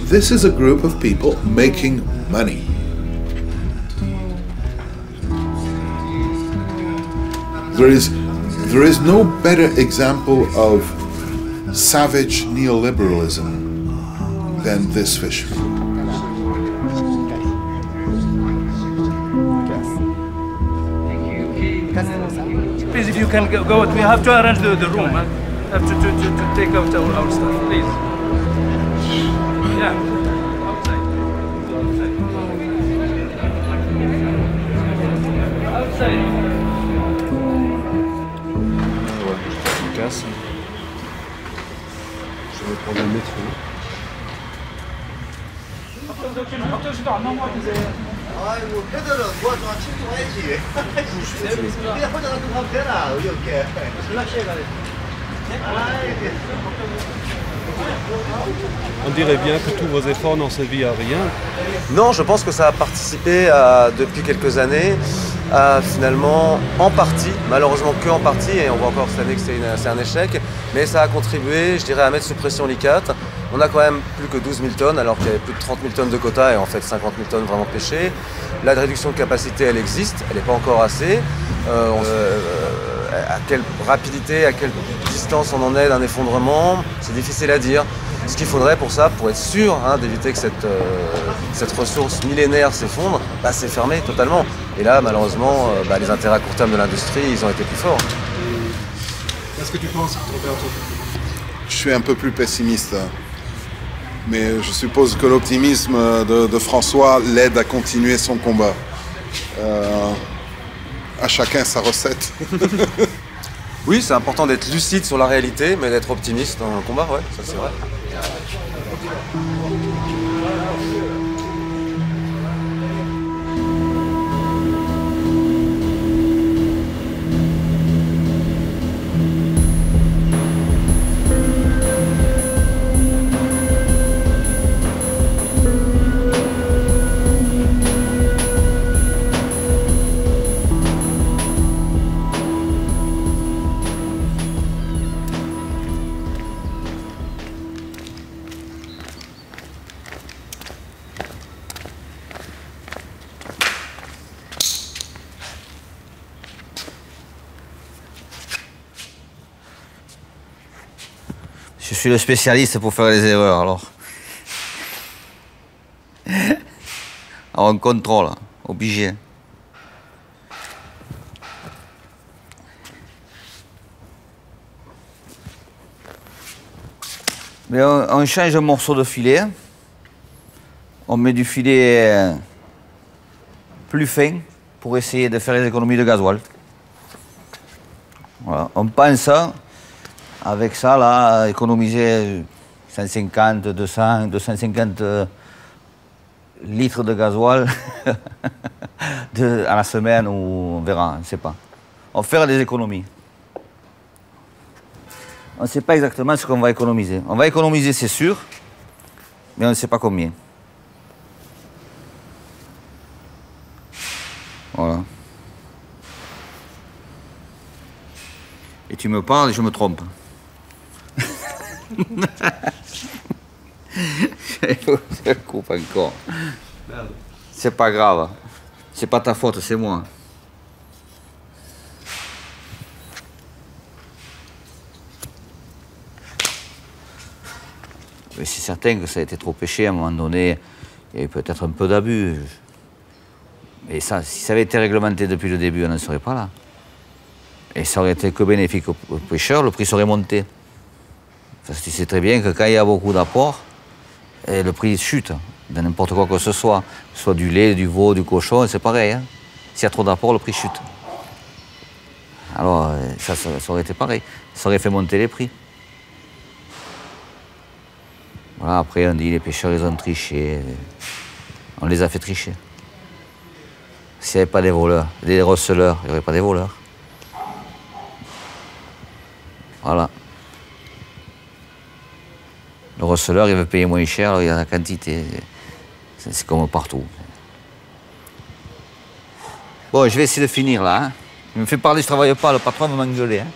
This is a group of people making money. There is no better example of savage neoliberalism than this fisherman. Please, if you can go out, we have to arrange the room. Huh? Have to take out our stuff, please. Yeah. Outside. Ouais, je me casse. Je vais prendre le métro. On dirait bien que tous vos efforts n'ont servi à rien. Non, je pense que ça a participé depuis quelques années à finalement, en partie, malheureusement que en partie, et on voit encore cette année que c'est un échec, mais ça a contribué, je dirais, à mettre sous pression l'ICAT. On a quand même plus que 12 000 tonnes, alors qu'il y avait plus de 30 000 tonnes de quota et en fait 50 000 tonnes vraiment pêchées. La réduction de capacité, elle existe, elle n'est pas encore assez. À quelle rapidité, à quelle distance on en est d'un effondrement, c'est difficile à dire. Ce qu'il faudrait pour ça, pour être sûr d'éviter que cette ressource millénaire s'effondre, c'est fermer totalement. Et là, malheureusement, les intérêts à court terme de l'industrie, ils ont été plus forts. Qu'est-ce que tu penses, Roberto? Je suis un peu plus pessimiste, mais je suppose que l'optimisme de François l'aide à continuer son combat. À chacun sa recette. Oui, c'est important d'être lucide sur la réalité, mais d'être optimiste dans le combat, ouais, ça c'est vrai. Je suis le spécialiste pour faire les erreurs, alors. Alors on contrôle, obligé. Mais on change un morceau de filet. On met du filet plus fin pour essayer de faire les économies de gasoil. Voilà. On pense avec ça, là, économiser 150, 200, 250 litres de gasoil à la semaine, ou on verra, on ne sait pas. On va faire des économies. On ne sait pas exactement ce qu'on va économiser. On va économiser, c'est sûr, mais on ne sait pas combien. Voilà. Et tu me parles et je me trompe. Je coupe encore. C'est pas grave. C'est pas ta faute, c'est moi. Mais c'est certain que ça a été trop pêché à un moment donné. Il y a eu peut-être un peu d'abus. Et ça, si ça avait été réglementé depuis le début, on n'en serait pas là. Et ça aurait été que bénéfique aux pêcheurs, le prix serait monté. Parce que tu sais très bien que quand il y a beaucoup d'apports, le prix chute, de n'importe quoi que ce soit du lait, du veau, du cochon, c'est pareil. Hein. S'il y a trop d'apports, le prix chute. Alors, ça aurait été pareil. Ça aurait fait monter les prix. Voilà, après, on dit les pêcheurs, ils ont triché. On les a fait tricher. S'il n'y avait pas des voleurs, des receleurs, il n'y aurait pas des voleurs. Voilà. Le receleur, il veut payer moins cher, alors il y a la quantité. C'est comme partout. Bon, je vais essayer de finir là. Hein. Il me fait parler, je ne travaille pas, le patron va m'engueuler. Hein.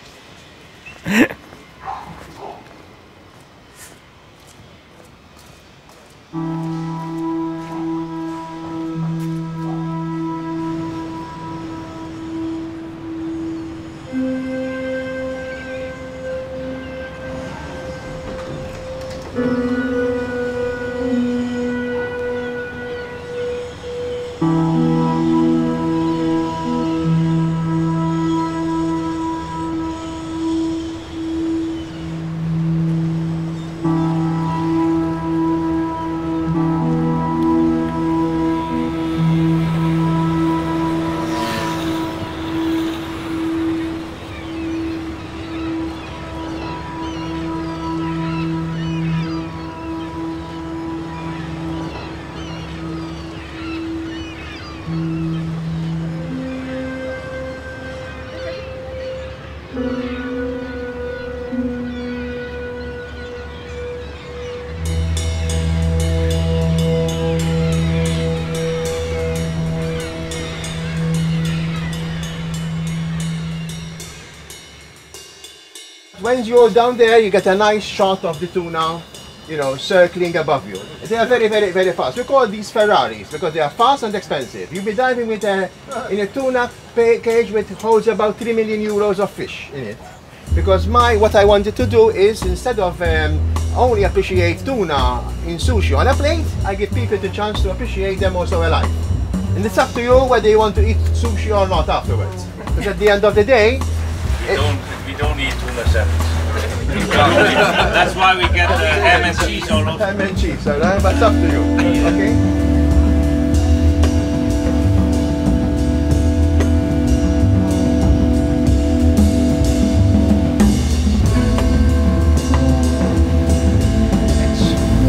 When you're down there, you get a nice shot of the tuna, you know, circling above you. They are very, very, very fast. We call these Ferraris because they are fast and expensive. You'll be diving with in a tuna cage which holds about 3 million euros of fish in it. Because what I wanted to do is, instead of only appreciate tuna in sushi on a plate, I give people the chance to appreciate them also alive. And it's up to you whether you want to eat sushi or not afterwards. Because at the end of the day, we don't eat tuna sandwich. That's why we get ham and cheese all over. Ham and cheese, alright? But it's up to you, okay?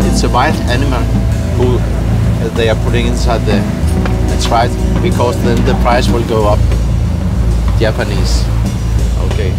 It's a wild animal who they are putting inside there. That's right, because then the price will go up. Japanese. Okay.